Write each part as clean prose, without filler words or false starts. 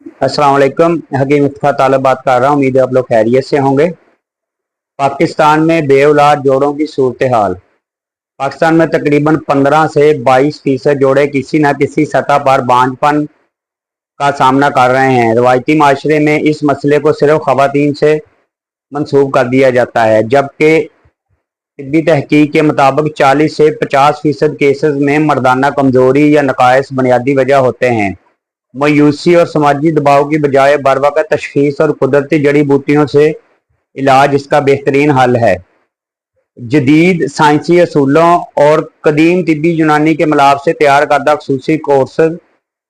अस्सलाम वालेकुम। हकीम मुस्तफ़ा तालब बात कर रहा हूँ। उम्मीद है आप लोग खैरियत से होंगे। पाकिस्तान में बे औलाद जोड़ों की सूरत हाल। पाकिस्तान में तकरीबन 15 से 22% जोड़े किसी न किसी सतह पर बांझपन का सामना कर रहे हैं। रवायती माशरे में इस मसले को सिर्फ खवातीन से मंसूब कर दिया जाता है, जबकि तिब्बी तहकीक के मुताबिक 40 से 50% केसेस में मर्दाना कमजोरी या नकाइस बुनियादी वजह होते हैं। मायूसी और समाजी दबाव की बजाय बरवक़्त तशखीस और कुदरती जड़ी बूटियों से इलाज इसका बेहतरीन हल है। जदीद साइंसी असूलों और कदीम तिब्बी यूनानी के मिलाप से तैयार करदा खसूसी कोर्स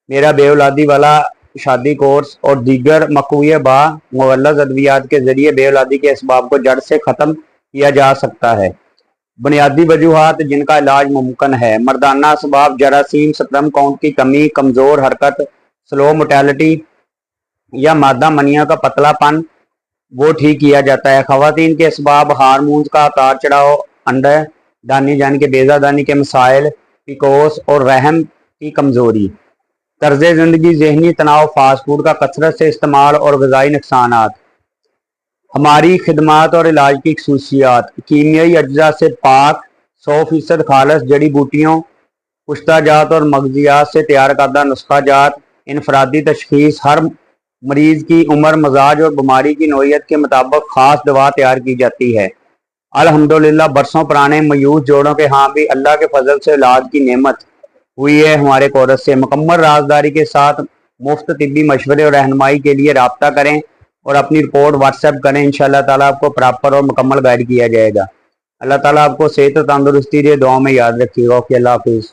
मेरा बेऔलादी वाला शादी कोर्स और दीगर मकबूल बा मुगल्लज़ अद्वियात के जरिए बेऔलादी के असबाब को जड़ से ख़त्म किया जा सकता है। बुनियादी वजूहात जिनका इलाज मुमकिन है: मर्दाना असबाब, जरासीम, स्पर्म काउंट की कमी, कमज़ोर हरकत, स्लो मोटेलिटी या मादा मनिया का पतलापन वो ठीक किया जाता है। खवातीन के असबाब: हारमोन्स का उतार चढ़ाव, अंडा दानी यानी कि बेजा दानी के मसाइल, पिकोस और रहम की कमजोरी, तर्ज जिंदगी, जहनी तनाव, फास्ट फूड का कसरत से इस्तेमाल और गजाई नुकसानात। हमारी खिदमात और इलाज की खसूसियात: कीमियाई अज्जा से पाक, 100% खालस जड़ी बूटियों, पुश्ता जात और मगजियात से तैयार करदा नुस्खा जात। इनफरादी तशखीस: हर मरीज की उम्र, मजाज और बीमारी की नौयत के मुताबिक खास दवा तैयार की जाती है। अल्हम्दुलिल्लाह बरसों पुराने मयूस जोड़ों के यहाँ भी अल्लाह के फजल से इलाज की नेमत हुई है। हमारे कोर्स से मुकम्मल राजदारी के साथ मुफ्त तिब्बी मशवरे और रहनुमाई के लिए रब्ता करें और अपनी रिपोर्ट व्हाट्सएप करें। इंशाअल्लाह ताला आपको प्रॉपर और मुकम्मल गाइड किया जाएगा। अल्लाह ताला आपको सेहत और तंदुरुस्ती दे, दुआ में याद रखिएगा। ओके, अल्लाह हाफिज़।